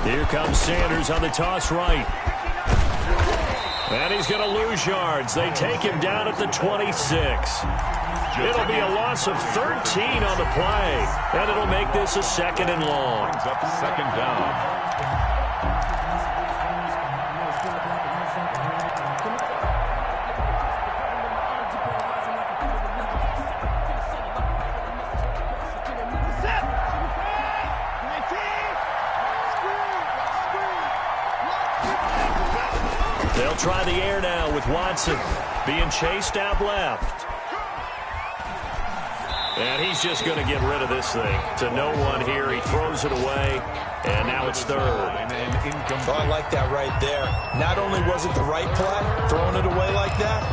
Here comes Sanders on the toss right. And he's going to lose yards. They take him down at the 26. It'll be a loss of 13 on the play. And it'll make this a 2nd and long. Brings up 2nd down. They'll try the air now with Watson being chased out left. And he's just going to get rid of this thing to no one here. He throws it away, and now it's 3rd. Oh, I like that right there. Not only was it the right play, throwing it away like that,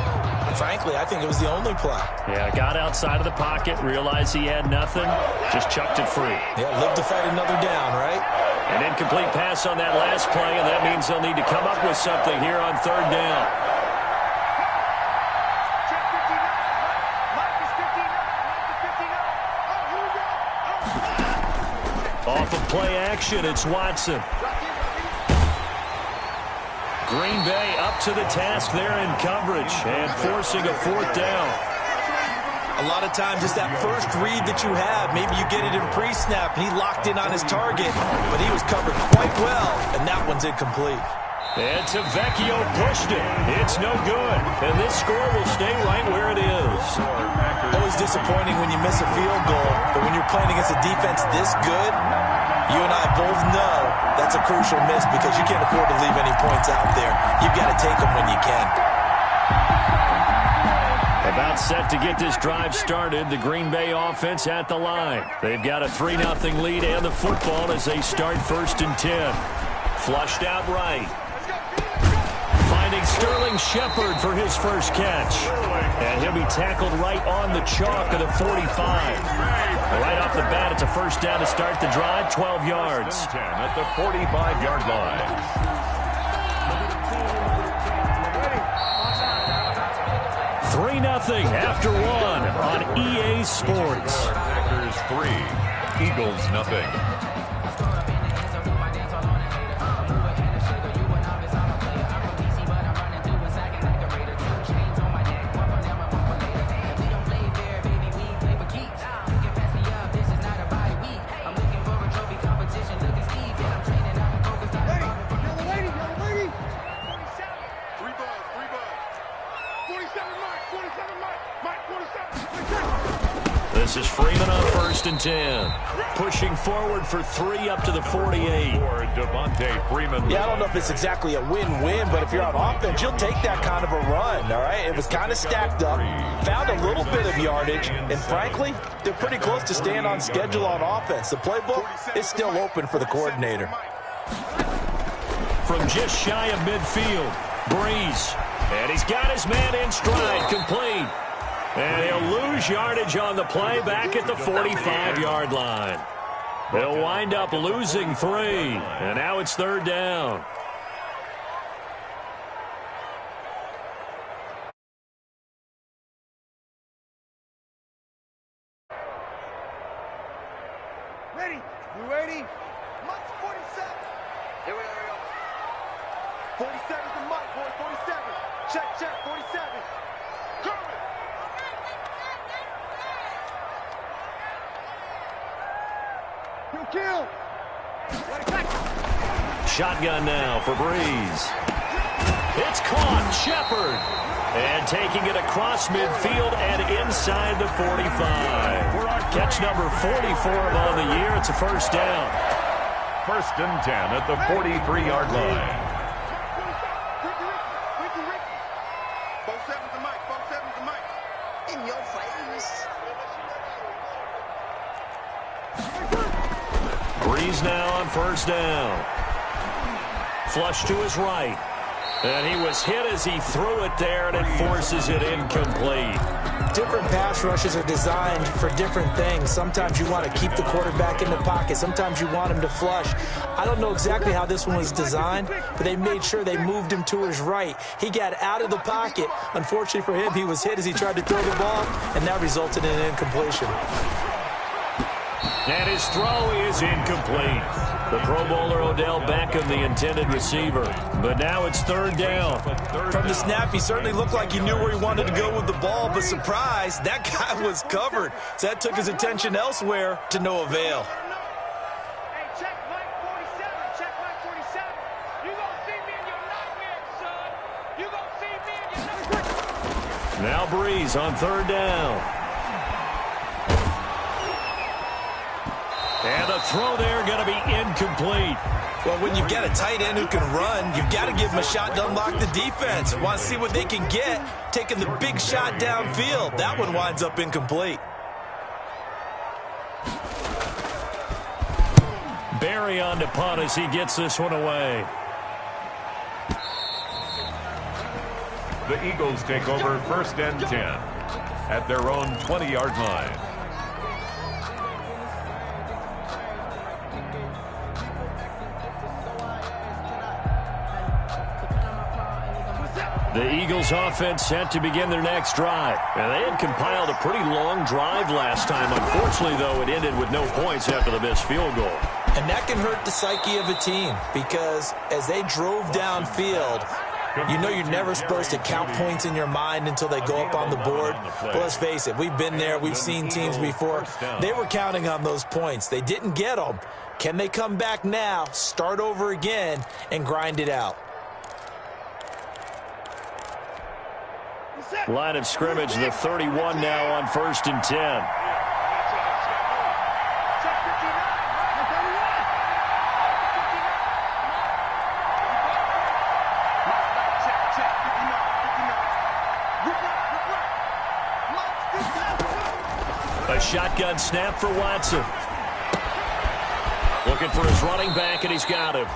frankly, I think it was the only play. Yeah, got outside of the pocket, realized he had nothing, just chucked it free. Yeah, live to fight another down, right? An incomplete pass on that last play, and that means they'll need to come up with something here on 3rd down. Off of play action, it's Watson. Green Bay up to the task there in coverage and forcing a 4th down. A lot of times it's that first read that you have. Maybe you get it in pre-snap, and he locked in on his target, but he was covered quite well, and that one's incomplete. And Vecchio pushed it. It's no good, and this score will stay right where it is. Always disappointing when you miss a field goal, but when you're playing against a defense this good, you and I both know that's a crucial miss because you can't afford to leave any points out there. You've got to take them when you can. About set to get this drive started, the Green Bay offense at the line. They've got a 3-0 lead and the football as they start 1st and 10. Flushed out right. Finding Sterling Shepard for his first catch. And he'll be tackled right on the chalk of the 45. Right off the bat, it's a 1st down to start the drive, 12 yards. 10 at the 45-yard line. 3-0 after 1 on EA Sports. Packers 3, Eagles nothing. This is Freeman on 1st and 10. Pushing forward for 3 up to the 48. Devontae Freeman. Yeah, I don't know if it's exactly a win-win, but if you're on offense, you'll take that kind of a run, all right? It was kind of stacked up, found a little bit of yardage, and frankly, they're pretty close to staying on schedule on offense. The playbook is still open for the coordinator. From just shy of midfield, Breeze. And he's got his man in stride, complete. And he'll lose yardage on the play back at the 45-yard line. They'll wind up losing 3, and now it's 3rd down. Ready? You ready? Mike 47. Here we go. 47's the Mike, boy. 47. Check, 47. Coming. Kill. Shotgun now for Breeze. It's caught. Shepard. And taking it across midfield and inside the 45. Catch number 44 on the year. It's a 1st down. 1st and 10 at the 43-yard line. 47's the Mike. 47's the Mike. In your face. Breeze now on 1st down. Flush to his right. And he was hit as he threw it there, and it forces it incomplete. Different pass rushes are designed for different things. Sometimes you want to keep the quarterback in the pocket. Sometimes you want him to flush. I don't know exactly how this one was designed, but they made sure they moved him to his right. He got out of the pocket. Unfortunately for him, he was hit as he tried to throw the ball, and that resulted in an incompletion. And his throw is incomplete. The Pro Bowler Odell Beckham, the intended receiver. But now it's third down. From the snap, he certainly looked like he knew where he wanted to go with the ball, but surprise, that guy was covered. So that took his attention elsewhere to no avail. Hey, check Mike 47. Check Mike 47. You gonna see me in your nightmares, son. You gonna see me in your nightmares. Now Breeze on third down. And the throw there going to be incomplete. Well, when you've got a tight end who can run, you've got to give him a shot to unlock the defense. Want to see what they can get, taking the big shot downfield. That one winds up incomplete. Barry on to punt as he gets this one away. The Eagles take over first and 10 at their own 20-yard line. The Eagles offense set to begin their next drive. And they had compiled a pretty long drive last time. Unfortunately, though, it ended with no points after the missed field goal. And that can hurt the psyche of a team because as they drove downfield, you know you're never supposed to count points in your mind until they go up on the board. But let's face it, we've been there. We've seen teams before. They were counting on those points. They didn't get them. Can they come back now, start over again, and grind it out? Line of scrimmage, the 31 now on first and 10. A shotgun snap for Watson. Looking for his running back, and he's got him.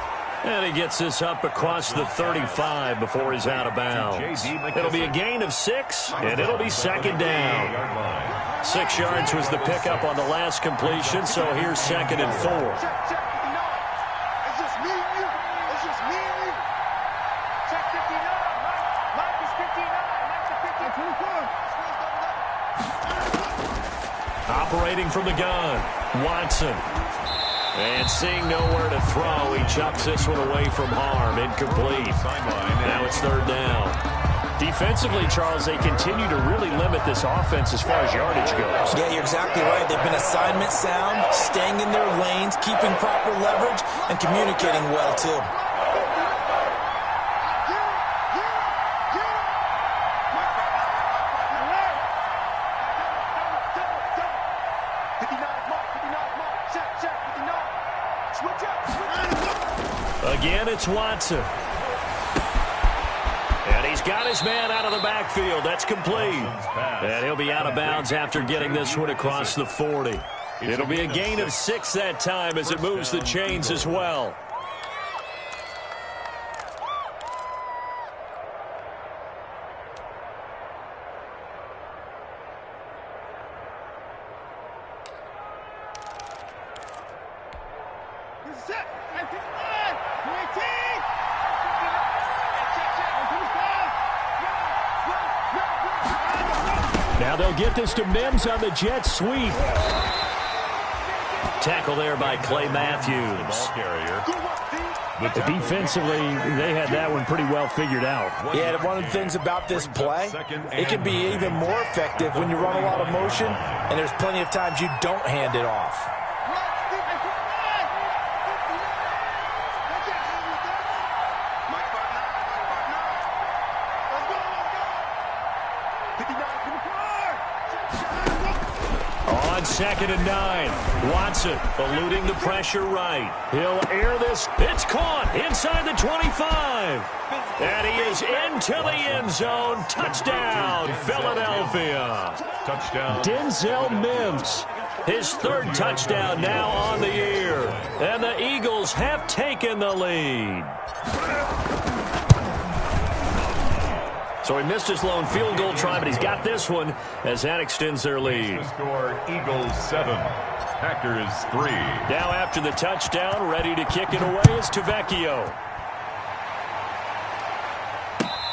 And he gets this up across the 35 before he's out of bounds. It'll be a gain of 6, and it'll be second down. 6 yards was the pickup on the last completion, so here's second and 4. It's just me and you. It's just me and you. Check 59. Mike is 59. Mike's the 54. Operating from the gun, Watson. And seeing nowhere to throw, he chucks this one away from harm. Incomplete. Now it's third down. Defensively, Charles, they continue to really limit this offense as far as yardage goes. Yeah, you're exactly right. They've been assignment sound, staying in their lanes, keeping proper leverage, and communicating well, too. Again, it's Watson. And he's got his man out of the backfield. That's complete. And he'll be out of bounds after getting this one across the 40. It'll be a gain of 6 that time as it moves the chains as well. Now they'll get this to Mims on the jet sweep. Tackle there by Clay Matthews. Defensively, they had that one pretty well figured out. Yeah, one of the things about this play, it can be even more effective when you run a lot of motion, and there's plenty of times you don't hand it off. Second and 9. Watson eluding the pressure right. He'll air this. It's caught inside the 25. And he is into the end zone. Touchdown, Philadelphia. Touchdown. Denzel Mims. His third touchdown now on the year. And the Eagles have taken the lead. So he missed his lone field goal try, but he's got this one as that extends their lead. The score, Eagles 7, Packers 3. Now after the touchdown, ready to kick it away is Tavecchio.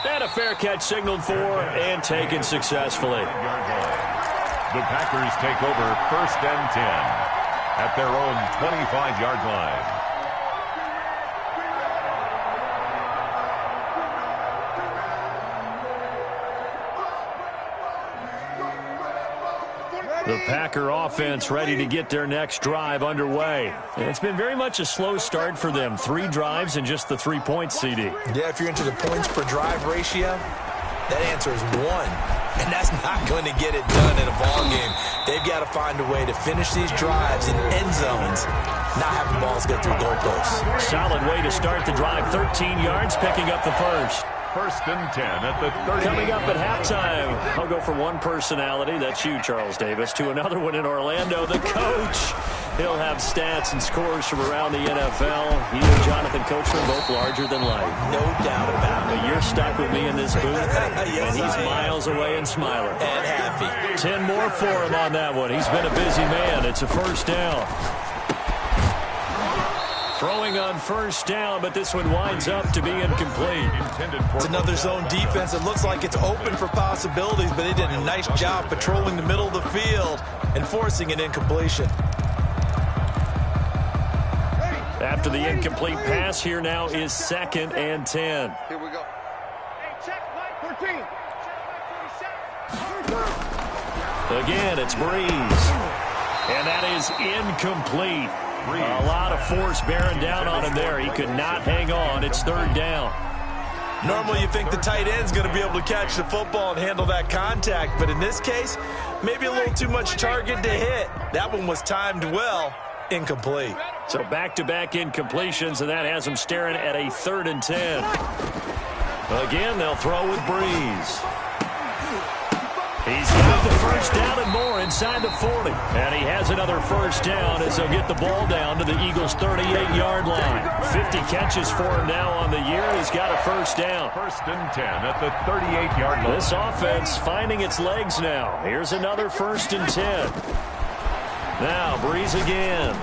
And a fair catch signaled for and taken successfully. The Packers take over first and 10 at their own 25-yard line. The Packer offense ready to get their next drive underway. And it's been very much a slow start for them. 3 drives and just the 3 points, CD. Yeah, if you're into the points per drive ratio, that answer is 1. And that's not going to get it done in a ball game. They've got to find a way to finish these drives in end zones, not having balls go through goalposts. Solid way to start the drive. 13 yards, picking up the first. First and 10 at the 30. Coming up at halftime, I'll go from one personality, that's you, Charles Davis, to another one in Orlando, the coach. He'll have stats and scores from around the NFL. He and Jonathan Coachman both larger than life. No doubt about it. But you're stuck with me in this booth, yes, and he's miles away and smiling. And happy. 10 more for him on that one. He's been a busy man. It's a first down. Throwing on first down, but this one winds up to be incomplete. It's another zone defense. It looks like it's open for possibilities, but they did a nice job patrolling the middle of the field and forcing an incompletion. After the incomplete pass, here now is 2nd and 10. Here we go. Hey, check line 14. Again, it's Breeze. And that is incomplete. A lot of force bearing down on him there. He could not hang on. It's 3rd down. Normally you think the tight end's going to be able to catch the football and handle that contact, but in this case, maybe a little too much target to hit. That one was timed well. Incomplete. So back-to-back incompletions, and that has him staring at a 3rd and 10. Again, they'll throw with Breeze. He's got the first down and more inside the 40. And he has another first down as they'll get the ball down to the Eagles' 38-yard line. 50 catches for him now on the year. He's got a first down. First and 10 at the 38-yard line. This offense finding its legs now. Here's another 1st and 10. Now, Breeze again.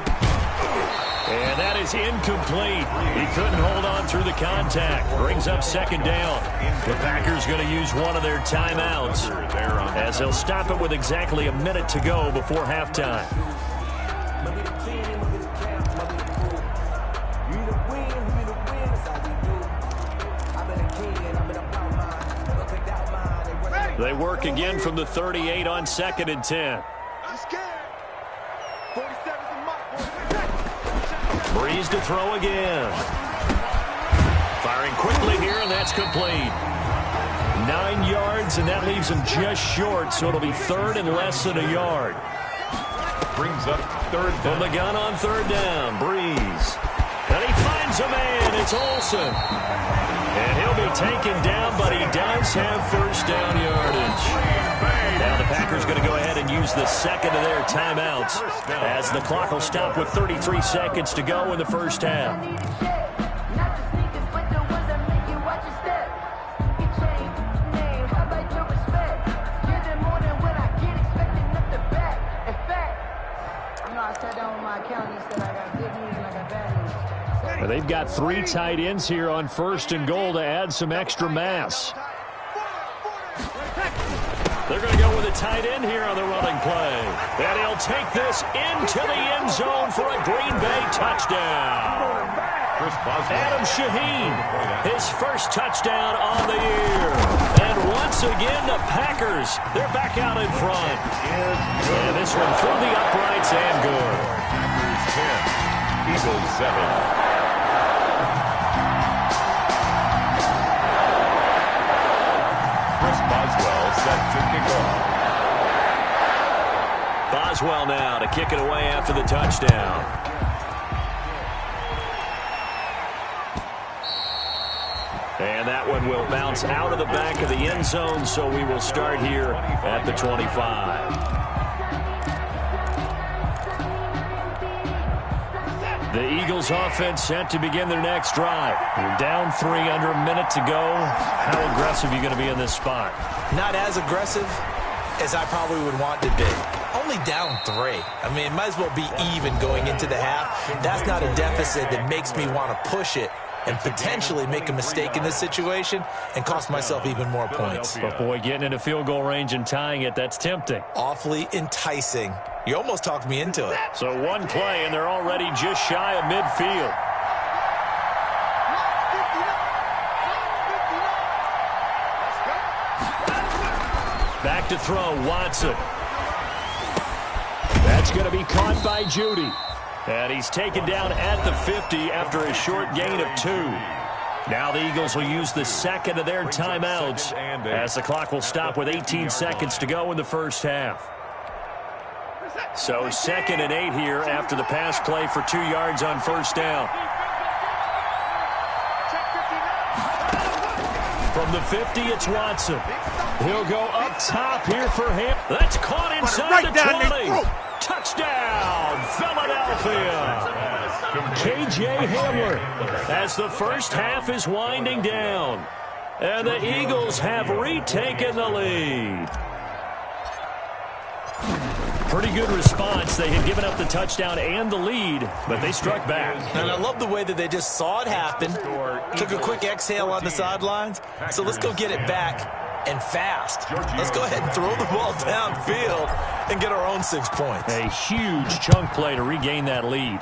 And that is incomplete. He couldn't hold on through the contact. Brings up 2nd down. The Packers going to use one of their timeouts as they'll stop it with exactly a minute to go before halftime. They work again from the 38 on 2nd and 10. Breeze to throw again. Firing quickly here, and that's complete. 9 yards, and that leaves him just short, so it'll be 3rd and less than a yard. Brings up 3rd down. From the gun on 3rd down, Breeze. And he finds a man. It's Olsen. And he'll be taken down, but he does have first down yardage. Now the Packers going to go ahead and use the 2nd of their timeouts as the clock will stop with 33 seconds to go in the first half. They've got 3 tight ends here on 1st and goal to add some extra mass. They're going to go with a tight end here on the running play. And he'll take this into the end zone for a Green Bay touchdown. Adam Shaheen, his first touchdown on the year. And once again, the Packers, they're back out in front. And this one through the uprights and good. Packers 10, Eagles 7. Set to kick off. Boswell now to kick it away after the touchdown. And that one will bounce out of the back of the end zone, so we will start here at the 25. The Eagles offense set to begin their next drive. You're down 3 under a minute to go. How aggressive are you going to be in this spot? Not as aggressive as I probably would want to be. Only down 3. I mean, it might as well be even going into the half. That's not a deficit that makes me want to push it and potentially make a mistake in this situation and cost myself even more points. But boy, getting into field goal range and tying it, that's tempting. Awfully enticing. You almost talked me into it. So one play, and they're already just shy of midfield. Back to throw, Watson. That's going to be caught by Judy. And he's taken down at the 50 after a short gain of 2. Now the Eagles will use the second of their timeouts as the clock will stop with 18 seconds to go in the first half. So 2nd and 8 here after the pass play for 2 yards on first down. From the 50, it's Watson. He'll go up top here for him. That's caught inside the 20. Touchdown, Philadelphia. K.J. Hamler as the first half is winding down. And the Eagles have retaken the lead. Pretty good response. They had given up the touchdown and the lead, but they struck back. And I love the way that they just saw it happen, took a quick exhale on the sidelines. So let's go get it back. And fast. Let's go ahead and throw the ball downfield and get our own 6 points. A huge chunk play to regain that lead.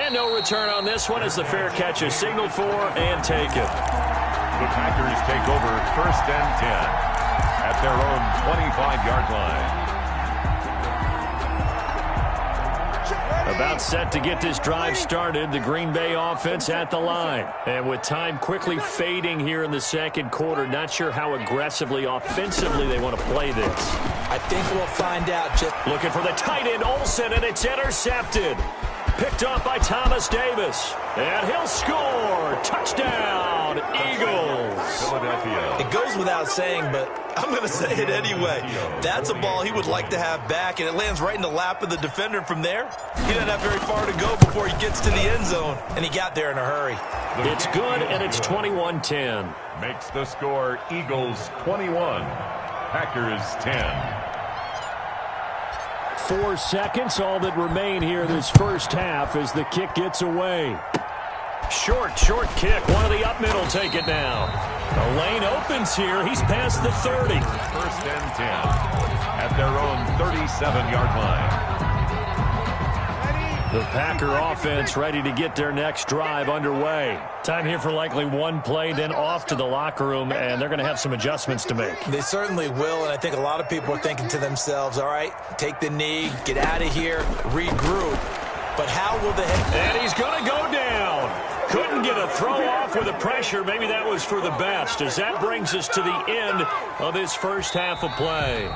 And no return on this one as the fair catch is signaled for and taken. The Packers take over 1st and 10 at their own 25-yard line. About set to get this drive started, the Green Bay offense at the line. And with time quickly fading here in the second quarter, not sure how aggressively, offensively they want to play this. I think we'll find out. Just looking for the tight end, Olsen, and it's intercepted. Picked off by Thomas Davis. And he'll score. Touchdown, Eagles. Philadelphia. It goes without saying, but I'm going to say it anyway. That's a ball he would like to have back, and it lands right in the lap of the defender from there. He doesn't have very far to go before he gets to the end zone, and he got there in a hurry. It's good, and it's 21-10. Makes the score Eagles 21, Packers 10. 4 seconds, all that remain here this first half as the kick gets away. Short kick. One of the up middle take it now. The lane opens here. He's past the 30. 1st and 10 at their own 37-yard line. The Packer offense ready to get their next drive underway. Time here for likely one play, then off to the locker room, and they're going to have some adjustments to make. They certainly will, and I think a lot of people are thinking to themselves, all right, take the knee, get out of here, regroup. But how will the head... And he's going to go down. Couldn't get a throw off with the pressure. Maybe that was for the best, as that brings us to the end of this first half of play.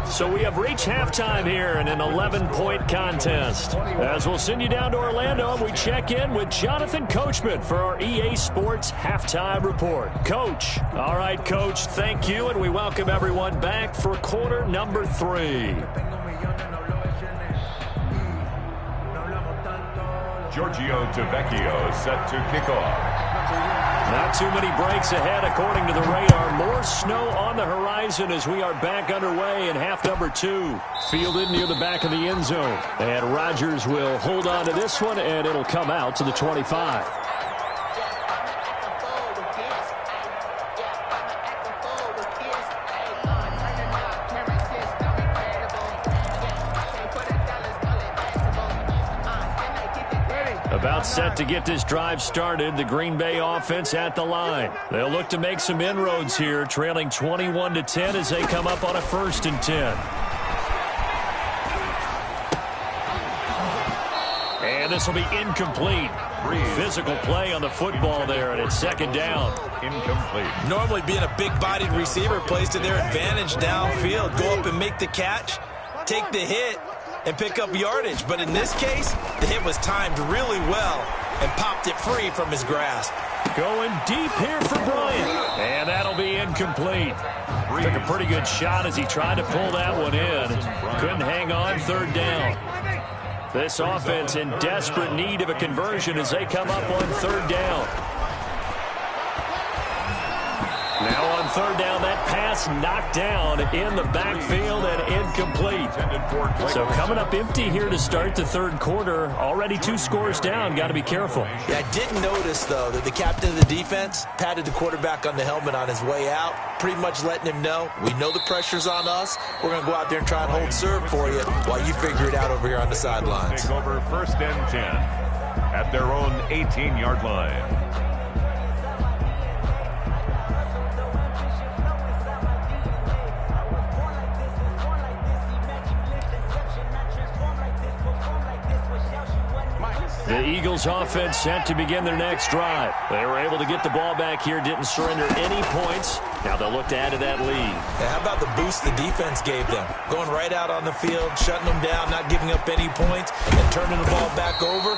So we have reached halftime here in an 11-point contest. As we'll send you down to Orlando, and we check in with Jonathan Coachman for our EA Sports Halftime Report. Coach. All right, Coach, thank you, and we welcome everyone back for quarter number 3. Giorgio Tavecchio set to kick off. Not too many breaks ahead according to the radar. More snow on the horizon as we are back underway in half number 2. Fielded near the back of the end zone. And Rodgers will hold on to this one, and it'll come out to the 25. About set to get this drive started, the Green Bay offense at the line. They'll look to make some inroads here, trailing 21-10 as they come up on a 1st and 10. And this will be incomplete. Physical play on the football there, and it's 2nd down. Incomplete. Normally being a big-bodied receiver plays to their advantage downfield. Go up and make the catch, take the hit, and pick up yardage. But in this case, the hit was timed really well and popped it free from his grasp. Going deep here for Bryant. And that'll be incomplete. Took a pretty good shot as he tried to pull that one in. Couldn't hang on, 3rd down. This offense in desperate need of a conversion as they come up on 3rd down. Now on third down. That pass knocked down in the backfield and incomplete. So coming up empty here to start the third quarter. Already 2 scores down. Got to be careful. Yeah, I did notice, though, that the captain of the defense patted the quarterback on the helmet on his way out, pretty much letting him know, we know the pressure's on us. We're going to go out there and try and hold serve for you while you figure it out over here on the sidelines. Take over first and 10 at their own 18-yard line. The Eagles offense set to begin their next drive. They were able to get the ball back here, didn't surrender any points. Now they'll look to add to that lead. Yeah, how about the boost the defense gave them? Going right out on the field, shutting them down, not giving up any points, and turning the ball back over.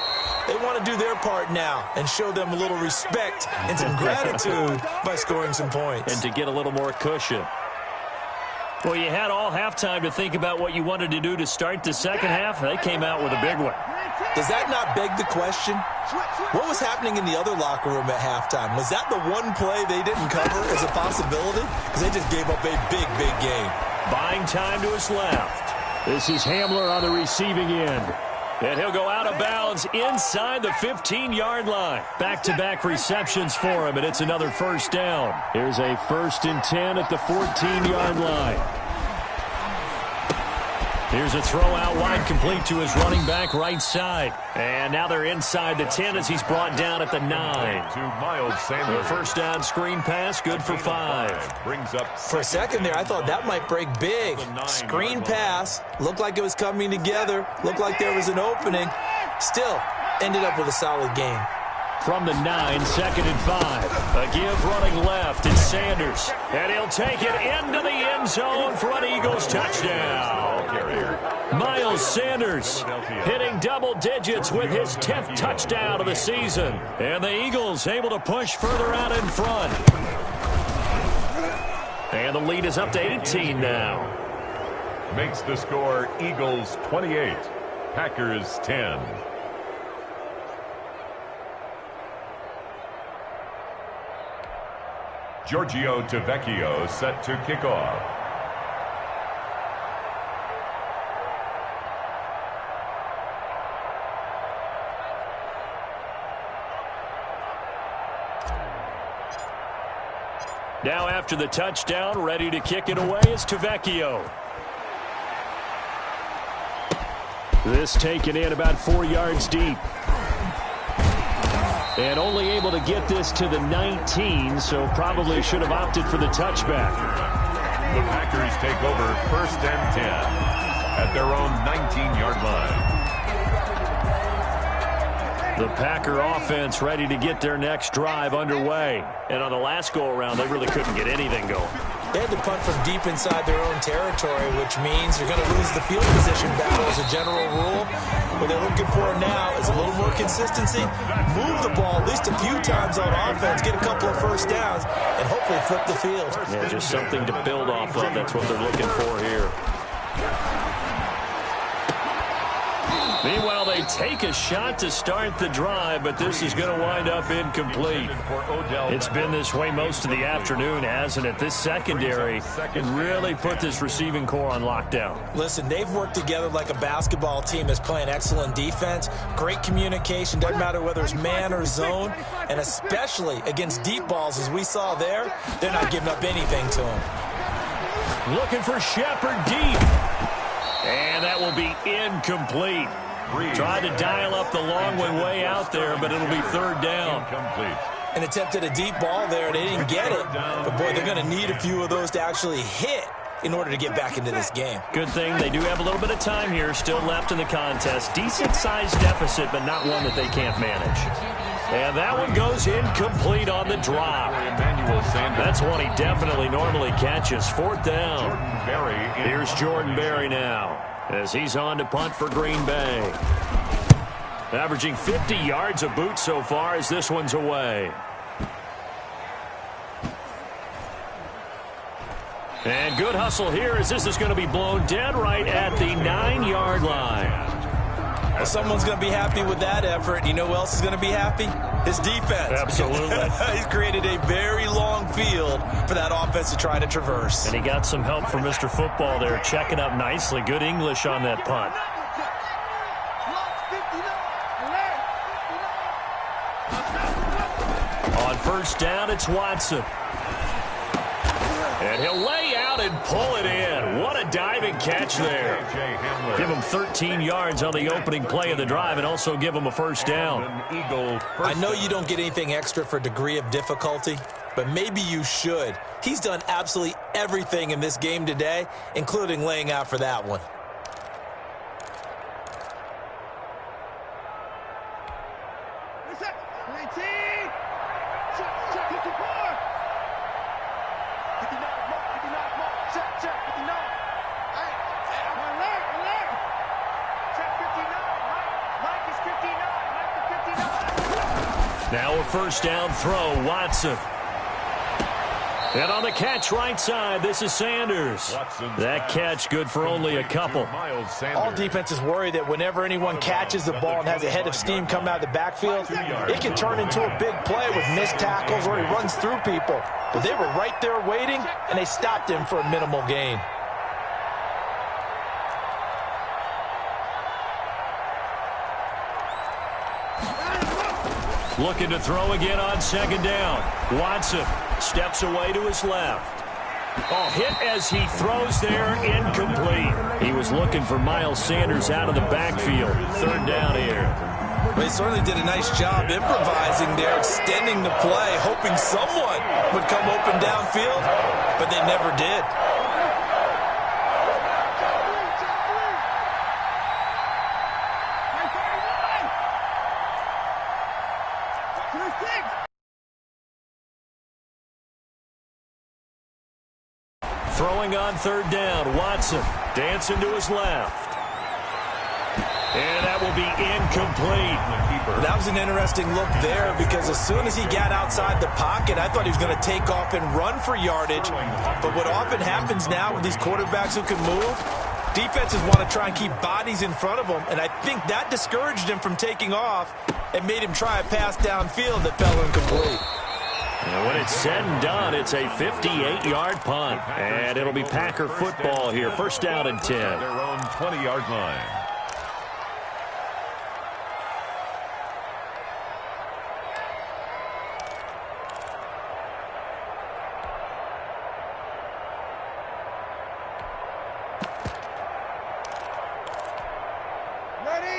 They want to do their part now and show them a little respect and some gratitude by scoring some points. And to get a little more cushion. Well, you had all halftime to think about what you wanted to do to start the second half. They came out with a big one. Does that not beg the question? What was happening in the other locker room at halftime? Was that the one play they didn't cover as a possibility? Because they just gave up a big, big game. Buying time to his left. This is Hamler on the receiving end. And he'll go out of bounds inside the 15-yard line. Back-to-back receptions for him, and it's another first down. Here's a 1st and 10 at the 14-yard line. Here's a throw out wide, complete to his running back right side. And now they're inside the 10 as he's brought down at the 9. To Miles Sanders. The first down screen pass, good for 5. Brings up for a second there, I thought that might break big. Screen pass, looked like it was coming together, looked like there was an opening. Still, ended up with a solid game. From the 9, 2nd and 5. A give running left, it's Sanders. And he'll take it into the end zone for an Eagles touchdown. Miles Sanders hitting double digits with his 10th touchdown of the season. And the Eagles able to push further out in front. And the lead is up to 18 now. Makes the score Eagles 28, Packers 10. Giorgio Tavecchio set to kick off. Now after the touchdown, ready to kick it away is Tavecchio. This taken in about 4 yards deep. And only able to get this to the 19, so probably should have opted for the touchback. The Packers take over 1st and 10 at their own 19-yard line. The Packer offense ready to get their next drive underway. And on the last go-around, they really couldn't get anything going. They had to punt from deep inside their own territory, which means you're going to lose the field position battle as a general rule. What they're looking for now is a little more consistency, move the ball at least a few times on offense, get a couple of first downs, and hopefully flip the field. Yeah, just something to build off of. That's what they're looking for here. Meanwhile, they take a shot to start the drive, but this is going to wind up incomplete. It's been this way most of the afternoon, hasn't it? This secondary can really put this receiving core on lockdown. Listen, they've worked together like a basketball team that's playing excellent defense, great communication, doesn't matter whether it's man or zone, and especially against deep balls, as we saw there, they're not giving up anything to them. Looking for Shepard deep. And that will be incomplete. Tried to dial up the long way out there, but it'll be 3rd down. An attempt at a deep ball there, they didn't get it. But, boy, they're going to need a few of those to actually hit in order to get back into this game. Good thing they do have a little bit of time here still left in the contest. Decent-sized deficit, but not one that they can't manage. And that one goes incomplete on the drop. That's one he definitely normally catches. 4th down. Here's Jordan Berry now as he's on to punt for Green Bay. Averaging 50 yards a boot so far as this one's away. And good hustle here as this is going to be blown dead right at the 9-yard line. Well, someone's going to be happy with that effort. You know who else is going to be happy? His defense. Absolutely. He's created a very long field for that offense to try to traverse. And he got some help from Mr. Football there, checking up nicely. Good English on that punt. On first down, it's Watson. And he'll lay out and pull it in. What a diving catch there. Give him 13 yards on the opening play of the drive and also give him a first down. I know you don't get anything extra for degree of difficulty, but maybe you should. He's done absolutely everything in this game today, including laying out for that one. Now a first down throw, Watson. And on the catch right side, this is Sanders. That catch good for only a couple. All defenses worry that whenever anyone catches the ball and has a head of steam come out of the backfield, it can turn into a big play with missed tackles or he runs through people. But they were right there waiting, and they stopped him for a minimal gain. Looking to throw again on second down. Watson steps away to his left. Oh, hit as he throws there, incomplete. He was looking for Miles Sanders out of the backfield. Third down here. They certainly did a nice job improvising there, extending the play, hoping someone would come open downfield, but they never did. Throwing on third down, Watson dancing to his left. And that will be incomplete. That was an interesting look there because as soon as he got outside the pocket, I thought he was going to take off and run for yardage. But what often happens now with these quarterbacks who can move, defenses want to try and keep bodies in front of them, and I think that discouraged him from taking off and made him try a pass downfield that fell incomplete. And when it's said and done, it's a 58-yard punt. And it'll be Packer football here. First down and 10. Their own 20-yard line.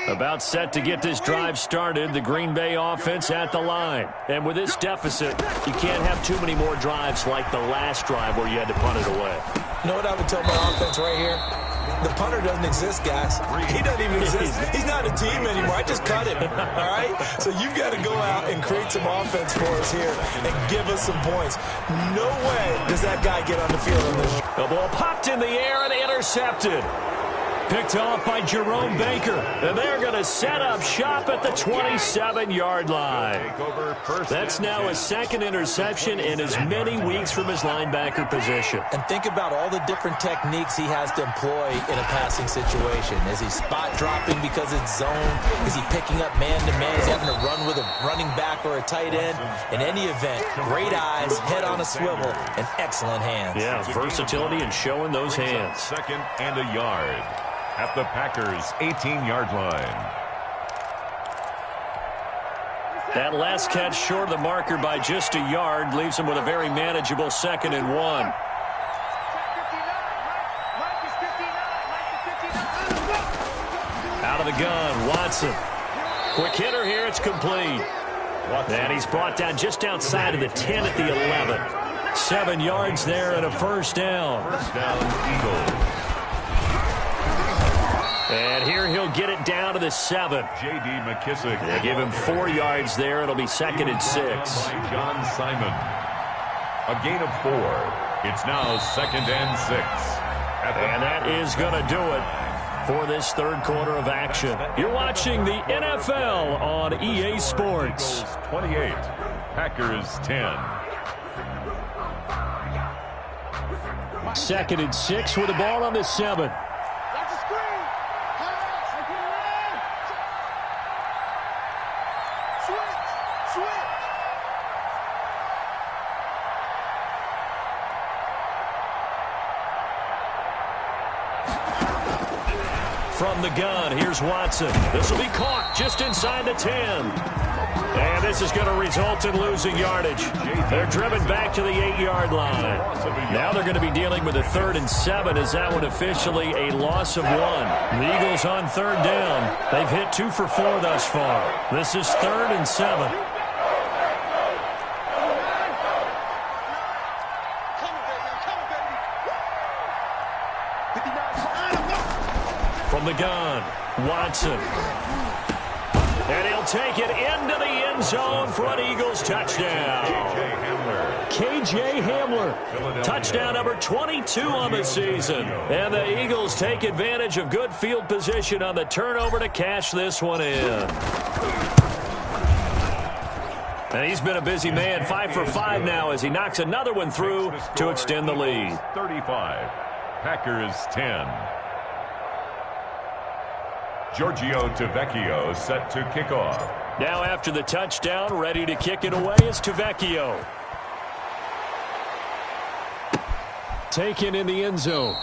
About set to get this drive started, the Green Bay offense at the line. And with this deficit, you can't have too many more drives like the last drive where you had to punt it away. You know what I would tell my offense right here? The punter doesn't exist, guys. He doesn't even exist. He's not a team anymore. I just cut him, all right? So you've got to go out and create some offense for us here and give us some points. No way does that guy get on the field on this. The ball popped in the air and intercepted. Picked off by Jerome Baker. And they're going to set up shop at the 27-yard line. That's now a second interception in as many weeks from his linebacker position. And think about all the different techniques he has to employ in a passing situation. Is he spot dropping because it's zone? Is he picking up man-to-man? Is he having to run with a running back or a tight end? In any event, great eyes, head on a swivel, and excellent hands. Yeah, versatility and showing those hands. Second and a yard at the Packers' 18-yard line. That last catch short of the marker by just a yard leaves him with a very manageable second and one. Out of the gun, Watson. Quick hitter here, it's complete. And he's brought down just outside of the 10 at the 11. 7 yards there and a first down. First down, Eagles. And here he'll get it down to the 7. J.D. McKissick. They give him 4 yards there. It'll be second and 6. John Simon. A gain of 4. It's now second and 6. And that is going to do it for this third quarter of action. You're watching the NFL on EA Sports. 28. Packers 10. Second and 6 with the ball on the 7. from the gun. Here's Watson. This will be caught just inside the 10. And this is going to result in losing yardage. They're driven back to the 8-yard line. Now they're going to be dealing with a 3rd and 7. Is that one officially a loss of 1? The Eagles on 3rd down. They've hit 2 for 4 thus far. This is 3rd and 7. From the gun, Watson. And he'll take it into the end zone for an Eagles touchdown. KJ Hamler. Touchdown number 22 on the season. And the Eagles take advantage of good field position on the turnover to cash this one in. And he's been a busy man, 5 for 5 now as he knocks another one through to extend the lead. 35, Packers 10. Giorgio Tavecchio set to kick off. Now after the touchdown, ready to kick it away is Tavecchio. Taken in the end zone.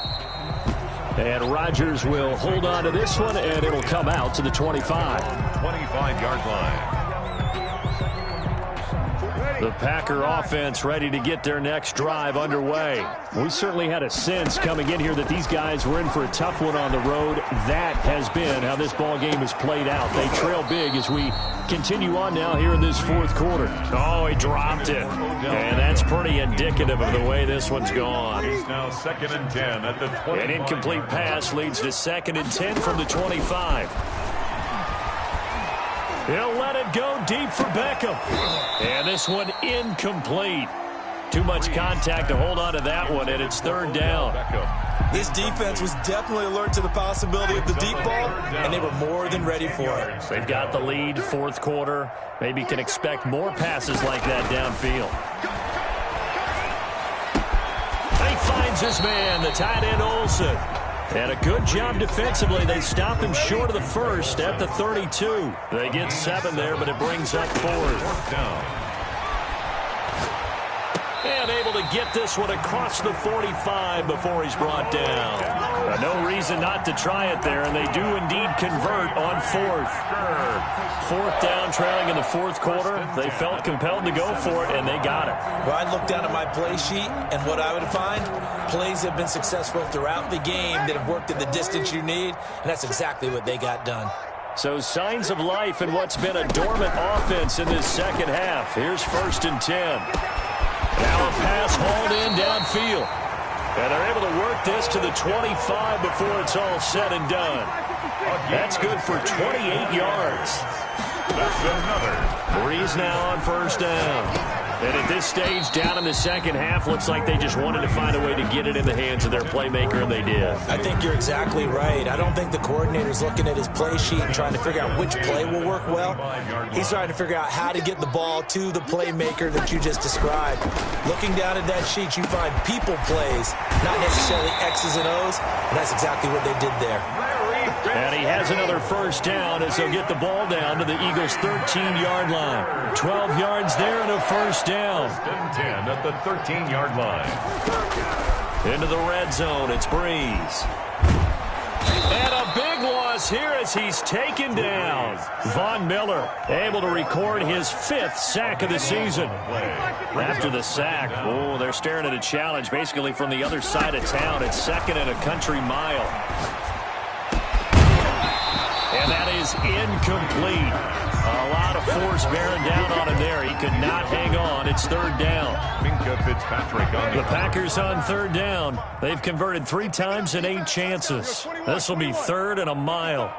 And Rodgers will hold on to this one, and it'll come out to the 25. 25-yard line. The Packer offense ready to get their next drive underway. We certainly had a sense coming in here that these guys were in for a tough one on the road. That has been how this ball game has played out. They trail big as we continue on now here in this 4th quarter. Oh, he dropped it. And that's pretty indicative of the way this one's gone. It's now 2nd and 10 at the 25. An incomplete pass leads to 2nd and 10 from the 25. He'll let it go deep for Beckham. And this one incomplete. Too much contact to hold on to that one, and it's 3rd down. This defense was definitely alert to the possibility of the deep ball, and they were more than ready for it. They've got the lead, 4th quarter. Maybe can expect more passes like that downfield. He finds his man, the tight end Olsen. And a good job defensively. They stop him short of the 1st at the 32. They get 7 there, but it brings up 4th down. And able to get this one across the 45 before he's brought down. No reason not to try it there, and they do indeed convert on 4th. 4th down, trailing in the 4th quarter. They felt compelled to go for it, and they got it. Well, I'd look down at my play sheet, and what I would find, plays have been successful throughout the game that have worked at the distance you need, and that's exactly what they got done. So signs of life in what's been a dormant offense in this 2nd half. Here's 1st and 10. Now a pass hauled in downfield. And they're able to work this to the 25 before it's all said and done. That's good for 28 yards. That's another. Breeze now on 1st down. And at this stage, down in the 2nd half, looks like they just wanted to find a way to get it in the hands of their playmaker, and they did. I think you're exactly right. I don't think the coordinator's looking at his play sheet and trying to figure out which play will work well. He's trying to figure out how to get the ball to the playmaker that you just described. Looking down at that sheet, you find people plays, not necessarily X's and O's, and that's exactly what they did there. And he has another 1st down as he'll get the ball down to the Eagles' 13-yard line. 12 yards there and a 1st down. 10 at the 13-yard line. Into the red zone, it's Breeze. And a big loss here as he's taken down. Von Miller able to record his 5th sack of the season. After the sack, oh, they're staring at a challenge basically from the other side of town. It's 2nd and a country mile. And that is incomplete. A lot of force bearing down on him there. He could not hang on. It's 3rd down. The Packers on 3rd down. They've converted 3 times in 8 chances. This will be 3rd and a mile.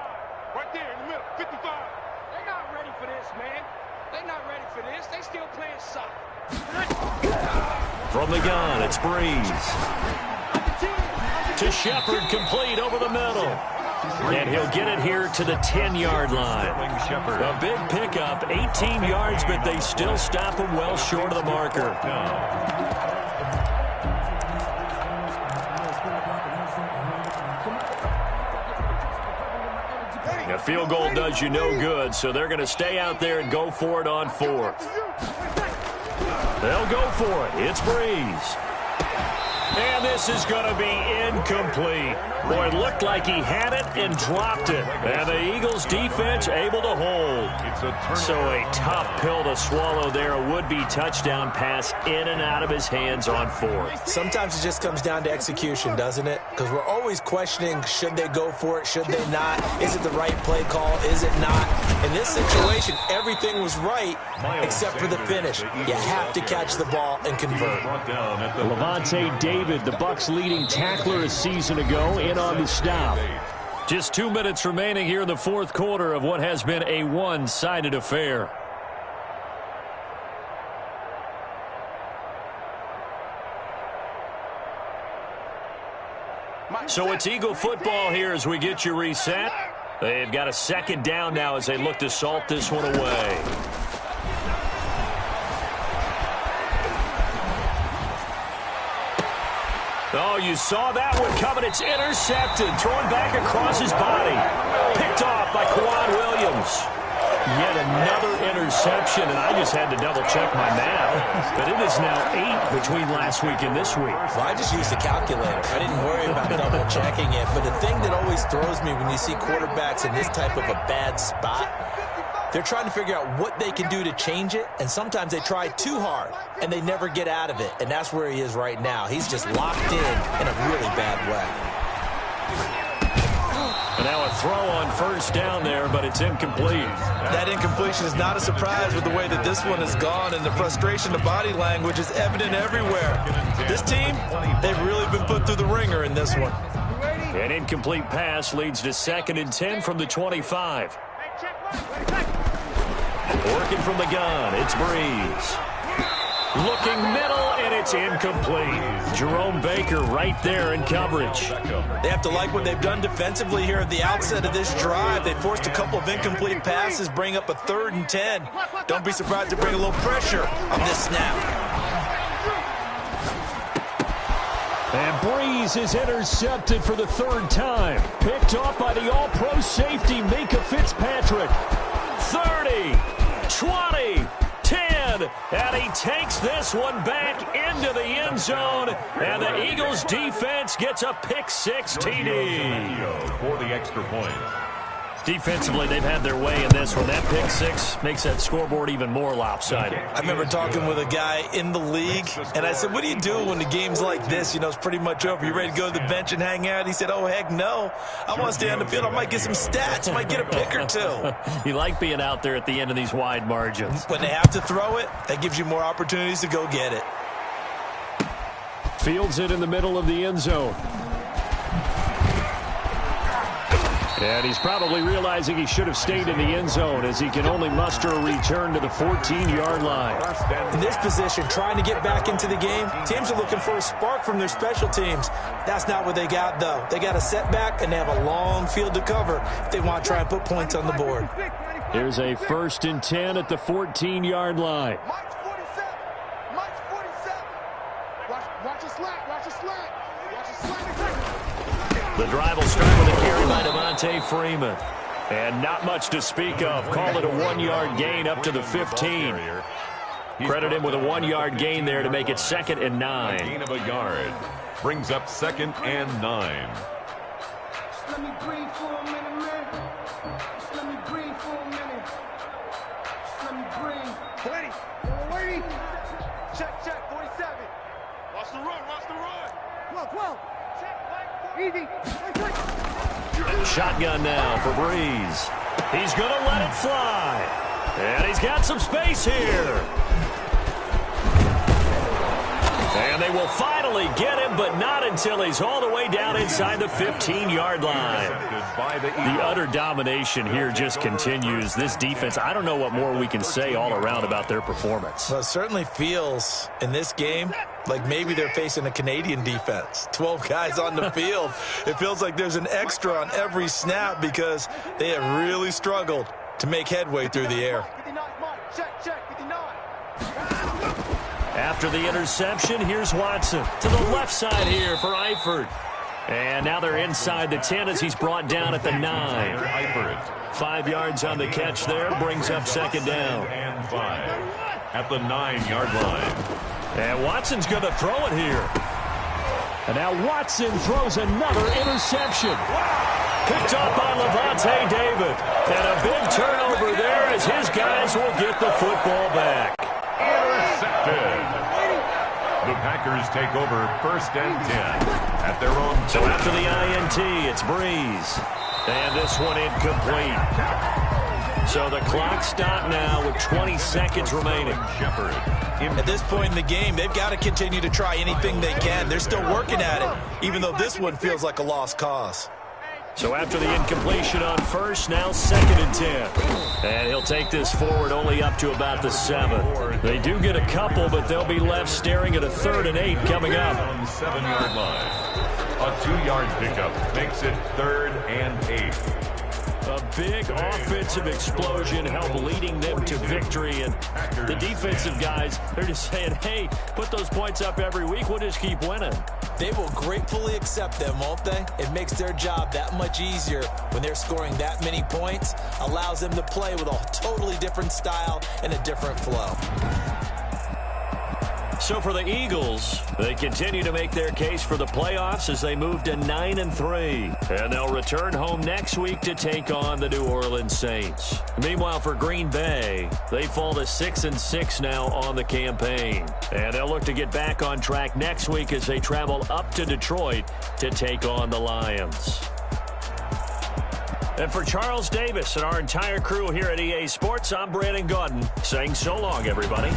Right there in the middle, 55. They're not ready for this, man. They're not ready for this. They still playing soccer. From the gun, it's Breeze. To Shepard, complete over the middle. And he'll get it here to the 10-yard line. A big pickup, 18 yards, but they still stop him well short of the marker. A field goal does you no good, so they're going to stay out there and go for it on 4th. They'll go for it. It's Breeze. And this is going to be incomplete. Boy, it looked like he had it and dropped it. And the Eagles defense able to hold. So a tough pill to swallow there. A would-be touchdown pass in and out of his hands on fourth. Sometimes it just comes down to execution, doesn't it? Because we're always questioning, should they go for it, should they not? Is it the right play call, is it not? In this situation, everything was right except for the finish. You have to catch the ball and convert. Levante David, the Bucs' leading tackler a season ago, in on the stop. Just 2 minutes remaining here in the fourth quarter of what has been a one-sided affair. So it's Eagle football here as we get you reset. They've got a second down now as they look to salt this one away. Oh, you saw that one coming. It's intercepted. Thrown back across his body. Picked off by Kwan Williams. Yet another interception, and I just had to double-check my math. But it is now 8 between last week and this week. Well, I just used a calculator. I didn't worry about double-checking it. But the thing that always throws me when you see quarterbacks in this type of a bad spot, they're trying to figure out what they can do to change it, and sometimes they try too hard, and they never get out of it. And that's where he is right now. He's just locked in a really bad way. And now a throw on first down there, but it's incomplete. That incompletion is not a surprise with the way that this one has gone, and the frustration, the body language is evident everywhere. This team, they've really been put through the ringer in this one. An incomplete pass leads to 2nd and 10 from the 25. Working from the gun, it's Breeze. Looking middle, and it's incomplete. Jerome Baker right there in coverage. They have to like what they've done defensively here at the outset of this drive. They forced a couple of incomplete passes, bring up a 3rd and 10. Don't be surprised to bring a little pressure on this snap. And Breeze is intercepted for the 3rd time. Picked off by the all-pro safety, Minka Fitzpatrick. 30, 20, 10, and he takes this one back into the end zone, and the Eagles defense gets a pick-6 TD. For the extra point. Defensively, they've had their way in this one. That pick-6 makes that scoreboard even more lopsided. I remember talking with a guy in the league, and I said, what do you do when the game's like this? You know, it's pretty much over. You ready to go to the bench and hang out? He said, oh, heck no. I want to stay on the field. I might get some stats. I might get a pick or two. You like being out there at the end of these wide margins. When they have to throw it, that gives you more opportunities to go get it. Fields it in the middle of the end zone. And he's probably realizing he should have stayed in the end zone as he can only muster a return to the 14-yard line. In this position, trying to get back into the game, teams are looking for a spark from their special teams. That's not what they got, though. They got a setback, and they have a long field to cover if they want to try and put points on the board. Here's a 1st and 10 at the 14-yard line. Mike's 47. Mike's 47. Watch a slant. Watch a slant. Watch a slant. The drive will start with a carry by Devontae Freeman. And not much to speak of. Call it a 1-yard gain up to the 15. Credit him with a 1-yard gain there to make it 2nd and 9. Gain of a yard. Brings up 2nd and 9. Just let me breathe for a minute, man. Just let me breathe for a minute. Just let me breathe. 20. Check. 47. Watch the run. 12. Easy. Shotgun now for Breeze. He's going to let it fly. And he's got some space here. And they will finally get him, but not until he's all the way down inside the 15-yard line. The utter domination here just continues. This defense, I don't know what more we can say all around about their performance. Well, it certainly feels in this game like maybe they're facing a Canadian defense. 12 guys on the field. It feels like there's an extra on every snap because they have really struggled to make headway through the air. 59, Mike. Check. 59. After the interception, here's Watson to the left side here for Eifert. And now they're inside the 10 as he's brought down at the 9. Eifert. 5 yards on the catch there, brings up 2nd down. And 5 at the 9-yard line. And Watson's going to throw it here. And now Watson throws another interception. Picked up by Levante David. And a big turnover there as his guys will get the football back. Intercepted. The Packers take over 1st and 10 at their own. So after the INT, it's Breeze. And this one incomplete. So the clock stopped now with 20 seconds remaining. Shepard. At this point in the game, they've got to continue to try anything they can. They're still working at it, even though this one feels like a lost cause. So after the incompletion on first, now 2nd and 10. And he'll take this forward only up to about the 7. They do get a couple, but they'll be left staring at a 3rd and 8 coming up. On the 7-yard line. A 2-yard pickup makes it 3rd and 8. A big offensive explosion helped leading them to victory. And the defensive guys, they're just saying, hey, put those points up every week. We'll just keep winning. They will gratefully accept them, won't they? It makes their job that much easier when they're scoring that many points. Allows them to play with a totally different style and a different flow. So for the Eagles, they continue to make their case for the playoffs as they move to 9-3. And they'll return home next week to take on the New Orleans Saints. Meanwhile, for Green Bay, they fall to 6-6 now on the campaign. And they'll look to get back on track next week as they travel up to Detroit to take on the Lions. And for Charles Davis and our entire crew here at EA Sports, I'm Brandon Gaudin saying so long, everybody.